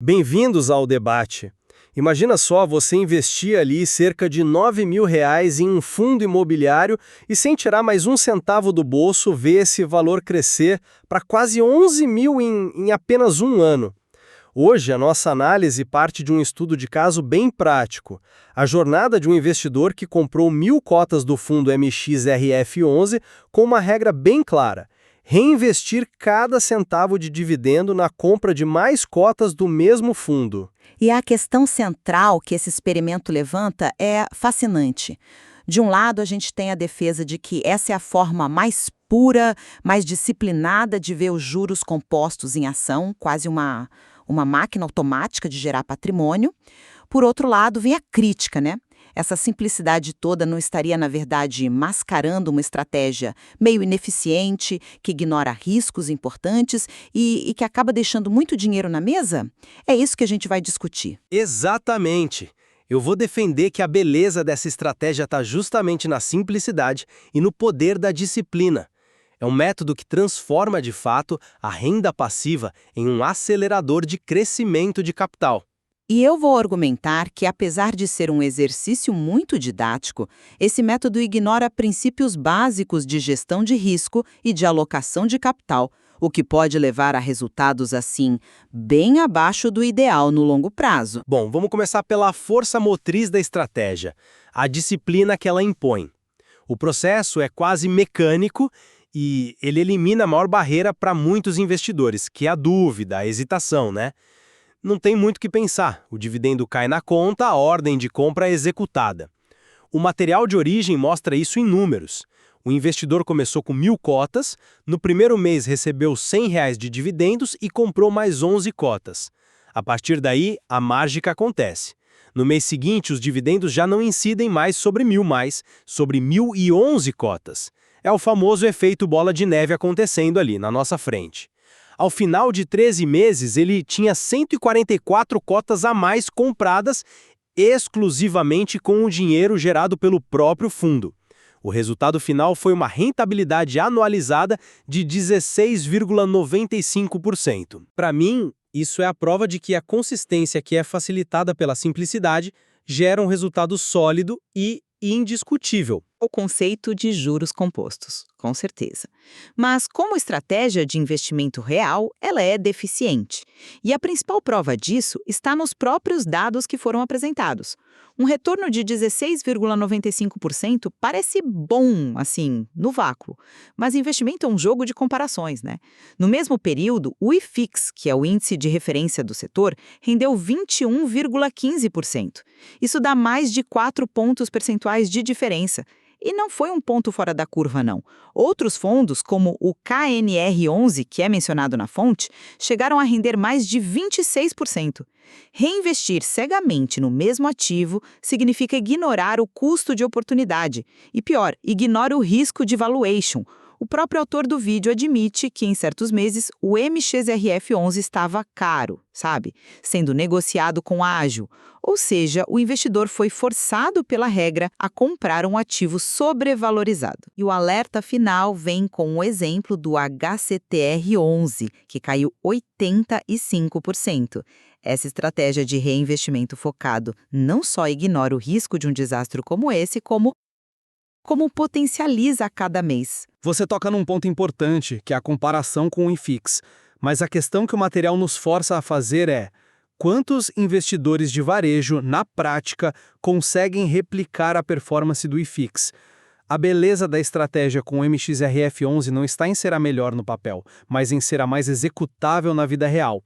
Bem-vindos ao debate. Imagina só você investir ali cerca de R$ 9.000 em um fundo imobiliário e sem tirar mais um centavo do bolso ver esse valor crescer para quase 11 mil em apenas um ano. Hoje, a nossa análise parte de um estudo de caso bem prático. A jornada de um investidor que comprou 1.000 cotas do fundo MXRF11 com uma regra bem clara: reinvestir cada centavo de dividendo na compra de mais cotas do mesmo fundo. E a questão central que esse experimento levanta é fascinante. De um lado, a gente tem a defesa de que essa é a forma mais pura, mais disciplinada de ver os juros compostos em ação, quase uma máquina automática de gerar patrimônio. Por outro lado, vem a crítica, né? Essa simplicidade toda não estaria, na verdade, mascarando uma estratégia meio ineficiente, que ignora riscos importantes e que acaba deixando muito dinheiro na mesa? É isso que a gente vai discutir. Exatamente! Eu vou defender que a beleza dessa estratégia está justamente na simplicidade e no poder da disciplina. É um método que transforma, de fato, a renda passiva em um acelerador de crescimento de capital. E eu vou argumentar que, apesar de ser um exercício muito didático, esse método ignora princípios básicos de gestão de risco e de alocação de capital, o que pode levar a resultados, assim, bem abaixo do ideal no longo prazo. Bom, vamos começar pela força motriz da estratégia, a disciplina que ela impõe. O processo é quase mecânico e ele elimina a maior barreira para muitos investidores, que é a dúvida, a hesitação, né? Não tem muito o que pensar, o dividendo cai na conta, a ordem de compra é executada. O material de origem mostra isso em números. O investidor começou com 1.000 cotas, no primeiro mês recebeu R$ 100 de dividendos e comprou mais 11 cotas. A partir daí, a mágica acontece. No mês seguinte, os dividendos já não incidem mais sobre 1.000 mais, sobre 1.011 cotas. É o famoso efeito bola de neve acontecendo ali, na nossa frente. Ao final de 13 meses, ele tinha 144 cotas a mais compradas exclusivamente com o dinheiro gerado pelo próprio fundo. O resultado final foi uma rentabilidade anualizada de 16,95%. Para mim, isso é a prova de que a consistência que é facilitada pela simplicidade gera um resultado sólido e indiscutível. O conceito de juros compostos, com certeza. Mas, como estratégia de investimento real, ela é deficiente. E a principal prova disso está nos próprios dados que foram apresentados. Um retorno de 16,95% parece bom, assim, no vácuo. Mas investimento é um jogo de comparações, né? No mesmo período, o IFIX, que é o índice de referência do setor, rendeu 21,15%. Isso dá mais de 4 pontos percentuais de diferença. E não foi um ponto fora da curva, não. Outros fundos, como o KNR11, que é mencionado na fonte, chegaram a render mais de 26%. Reinvestir cegamente no mesmo ativo significa ignorar o custo de oportunidade. E pior, ignora o risco de valuation. O próprio autor do vídeo admite que, em certos meses, o MXRF11 estava caro, sabe? Sendo negociado com ágio. Ou seja, o investidor foi forçado pela regra a comprar um ativo sobrevalorizado. E o alerta final vem com o exemplo do HCTR11, que caiu 85%. Essa estratégia de reinvestimento focado não só ignora o risco de um desastre como esse, como potencializa a cada mês. Você toca num ponto importante, que é a comparação com o IFIX. Mas a questão que o material nos força a fazer é: quantos investidores de varejo, na prática, conseguem replicar a performance do IFIX? A beleza da estratégia com o MXRF11 não está em ser a melhor no papel, mas em ser a mais executável na vida real.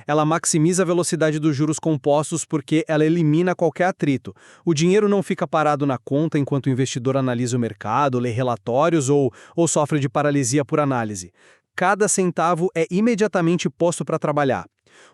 Ela maximiza a velocidade dos juros compostos porque ela elimina qualquer atrito. O dinheiro não fica parado na conta enquanto o investidor analisa o mercado, lê relatórios ou sofre de paralisia por análise. Cada centavo é imediatamente posto para trabalhar.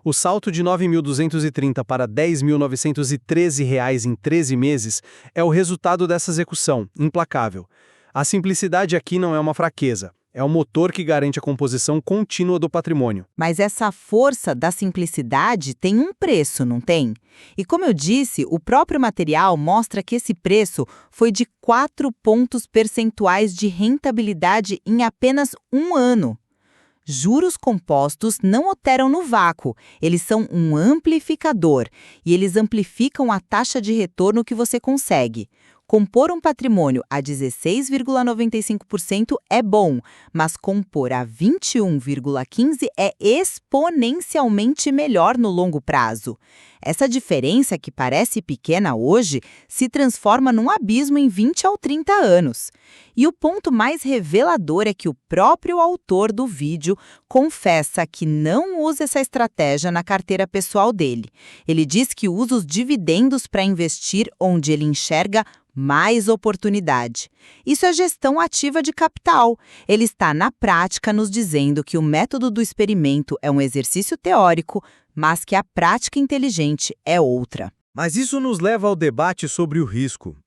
O salto de R$ 9.230 para R$ 10.913 em 13 meses é o resultado dessa execução, implacável. A simplicidade aqui não é uma fraqueza, é o motor que garante a composição contínua do patrimônio. Mas essa força da simplicidade tem um preço, não tem? E como eu disse, o próprio material mostra que esse preço foi de 4 pontos percentuais de rentabilidade em apenas um ano. Juros compostos não operam no vácuo, eles são um amplificador e eles amplificam a taxa de retorno que você consegue. Compor um patrimônio a 16,95% é bom, mas compor a 21,15% é exponencialmente melhor no longo prazo. Essa diferença, que parece pequena hoje, se transforma num abismo em 20 ou 30 anos. E o ponto mais revelador é que o próprio autor do vídeo confessa que não usa essa estratégia na carteira pessoal dele. Ele diz que usa os dividendos para investir onde ele enxerga mais oportunidade. Isso é gestão ativa de capital. Ele está, na prática, nos dizendo que o método do experimento é um exercício teórico, mas que a prática inteligente é outra. Mas isso nos leva ao debate sobre o risco.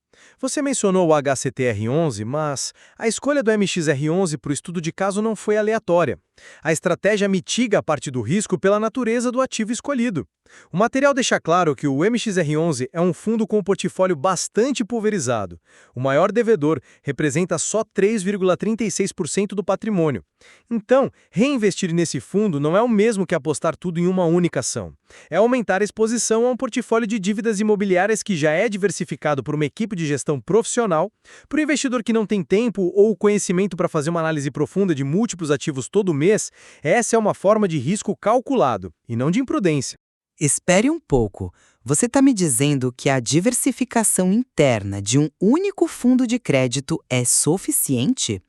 Você mencionou o HCTR11, mas a escolha do MXR11 para o estudo de caso não foi aleatória. A estratégia mitiga a parte do risco pela natureza do ativo escolhido. O material deixa claro que o MXR11 é um fundo com um portfólio bastante pulverizado. O maior devedor representa só 3,36% do patrimônio. Então, reinvestir nesse fundo não é o mesmo que apostar tudo em uma única ação. É aumentar a exposição a um portfólio de dívidas imobiliárias que já é diversificado por uma equipe de gestão profissional. Para o investidor que não tem tempo ou conhecimento para fazer uma análise profunda de múltiplos ativos todo mês, essa é uma forma de risco calculado, e não de imprudência. Espere um pouco. Você está me dizendo que a diversificação interna de um único fundo de crédito é suficiente?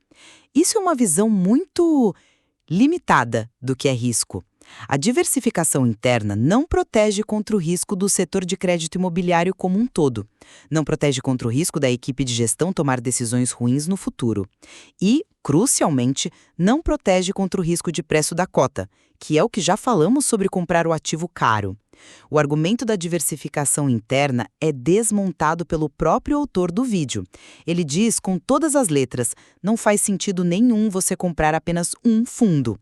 Isso é uma visão muito limitada do que é risco. A diversificação interna não protege contra o risco do setor de crédito imobiliário como um todo. Não protege contra o risco da equipe de gestão tomar decisões ruins no futuro. E, crucialmente, não protege contra o risco de preço da cota, que é o que já falamos sobre comprar o ativo caro. O argumento da diversificação interna é desmontado pelo próprio autor do vídeo. Ele diz com todas as letras: não faz sentido nenhum você comprar apenas um fundo.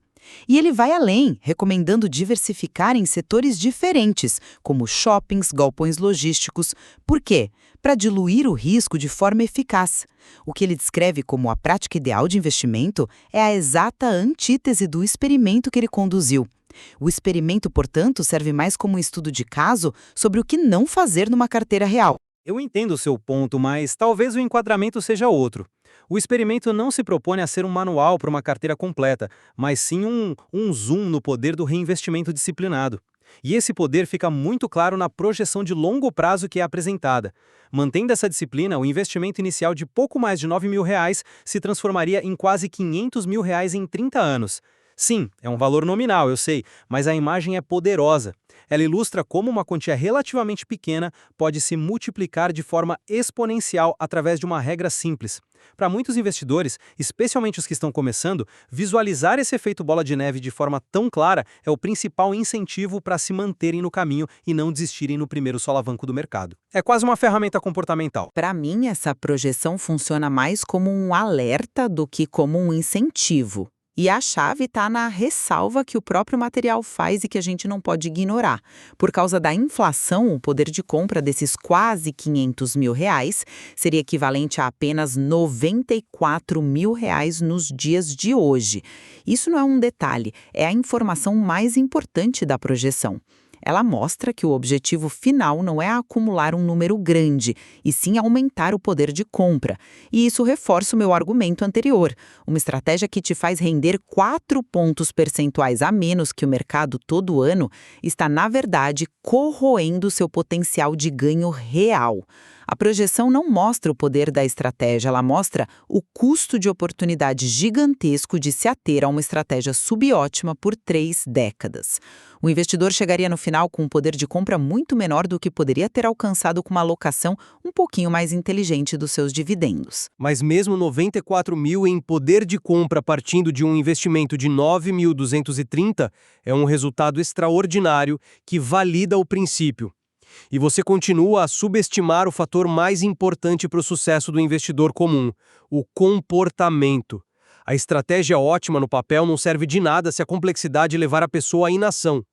E ele vai além, recomendando diversificar em setores diferentes, como shoppings, galpões logísticos. Por quê? Para diluir o risco de forma eficaz. O que ele descreve como a prática ideal de investimento é a exata antítese do experimento que ele conduziu. O experimento, portanto, serve mais como um estudo de caso sobre o que não fazer numa carteira real. Eu entendo o seu ponto, mas talvez o enquadramento seja outro. O experimento não se propõe a ser um manual para uma carteira completa, mas sim um zoom no poder do reinvestimento disciplinado. E esse poder fica muito claro na projeção de longo prazo que é apresentada. Mantendo essa disciplina, o investimento inicial de pouco mais de R$ 9.000 se transformaria em quase R$ 500.000 em 30 anos. Sim, é um valor nominal, eu sei, mas a imagem é poderosa. Ela ilustra como uma quantia relativamente pequena pode se multiplicar de forma exponencial através de uma regra simples. Para muitos investidores, especialmente os que estão começando, visualizar esse efeito bola de neve de forma tão clara é o principal incentivo para se manterem no caminho e não desistirem no primeiro solavanco do mercado. É quase uma ferramenta comportamental. Para mim, essa projeção funciona mais como um alerta do que como um incentivo. E a chave está na ressalva que o próprio material faz e que a gente não pode ignorar. Por causa da inflação, o poder de compra desses quase R$ 500.000 seria equivalente a apenas R$ 94.000 nos dias de hoje. Isso não é um detalhe, é a informação mais importante da projeção. Ela mostra que o objetivo final não é acumular um número grande, e sim aumentar o poder de compra. E isso reforça o meu argumento anterior. Uma estratégia que te faz render 4 pontos percentuais a menos que o mercado todo ano está, na verdade, corroendo seu potencial de ganho real. A projeção não mostra o poder da estratégia, ela mostra o custo de oportunidade gigantesco de se ater a uma estratégia subótima por 3 décadas. O investidor chegaria no final com um poder de compra muito menor do que poderia ter alcançado com uma alocação um pouquinho mais inteligente dos seus dividendos. Mas mesmo 94.000 em poder de compra partindo de um investimento de 9.230 é um resultado extraordinário que valida o princípio. E você continua a subestimar o fator mais importante para o sucesso do investidor comum, o comportamento. A estratégia ótima no papel não serve de nada se a complexidade levar a pessoa à inação.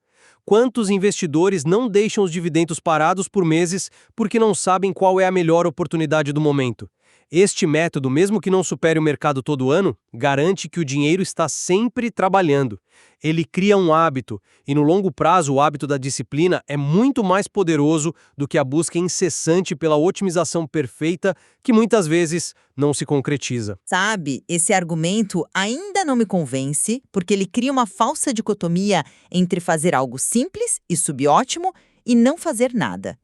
Quantos investidores não deixam os dividendos parados por meses porque não sabem qual é a melhor oportunidade do momento? Este método, mesmo que não supere o mercado todo ano, garante que o dinheiro está sempre trabalhando. Ele cria um hábito, e no longo prazo o hábito da disciplina é muito mais poderoso do que a busca incessante pela otimização perfeita que muitas vezes não se concretiza. Sabe, esse argumento ainda não me convence, porque ele cria uma falsa dicotomia entre fazer algo simples e subótimo e não fazer nada.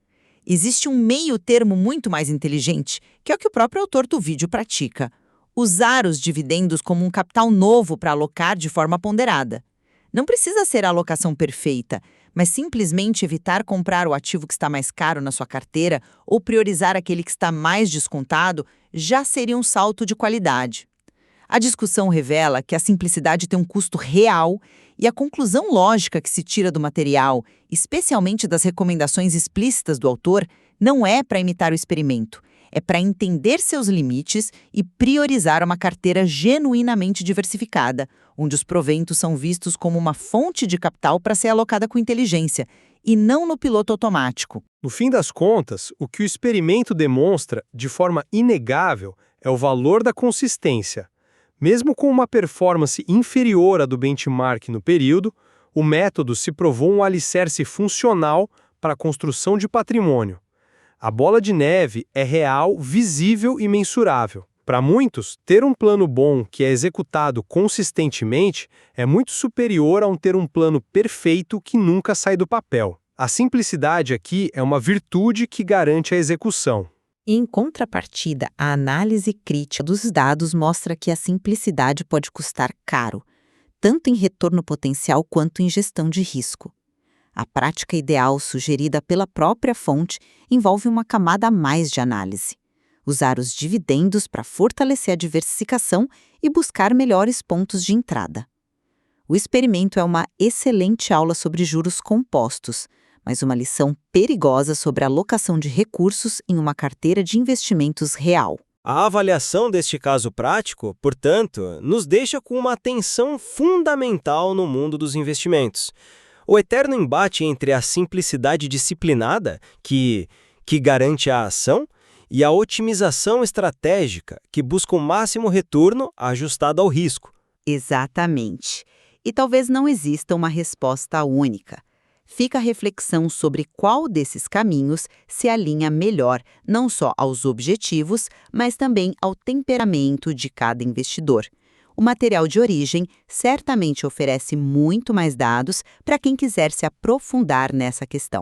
Existe um meio termo muito mais inteligente, que é o que o próprio autor do vídeo pratica: usar os dividendos como um capital novo para alocar de forma ponderada. Não precisa ser a alocação perfeita, mas simplesmente evitar comprar o ativo que está mais caro na sua carteira ou priorizar aquele que está mais descontado já seria um salto de qualidade. A discussão revela que a simplicidade tem um custo real e a conclusão lógica que se tira do material, especialmente das recomendações explícitas do autor, não é para imitar o experimento, é para entender seus limites e priorizar uma carteira genuinamente diversificada, onde os proventos são vistos como uma fonte de capital para ser alocada com inteligência, e não no piloto automático. No fim das contas, o que o experimento demonstra, de forma inegável, é o valor da consistência. Mesmo com uma performance inferior à do benchmark no período, o método se provou um alicerce funcional para a construção de patrimônio. A bola de neve é real, visível e mensurável. Para muitos, ter um plano bom que é executado consistentemente é muito superior a ter um plano perfeito que nunca sai do papel. A simplicidade aqui é uma virtude que garante a execução. Em contrapartida, a análise crítica dos dados mostra que a simplicidade pode custar caro, tanto em retorno potencial quanto em gestão de risco. A prática ideal sugerida pela própria fonte envolve uma camada a mais de análise: usar os dividendos para fortalecer a diversificação e buscar melhores pontos de entrada. O experimento é uma excelente aula sobre juros compostos, mas uma lição perigosa sobre a alocação de recursos em uma carteira de investimentos real. A avaliação deste caso prático, portanto, nos deixa com uma atenção fundamental no mundo dos investimentos. O eterno embate entre a simplicidade disciplinada, que garante a ação, e a otimização estratégica, que busca o máximo retorno ajustado ao risco. Exatamente. E talvez não exista uma resposta única. Fica a reflexão sobre qual desses caminhos se alinha melhor não só aos objetivos, mas também ao temperamento de cada investidor. O material de origem certamente oferece muito mais dados para quem quiser se aprofundar nessa questão.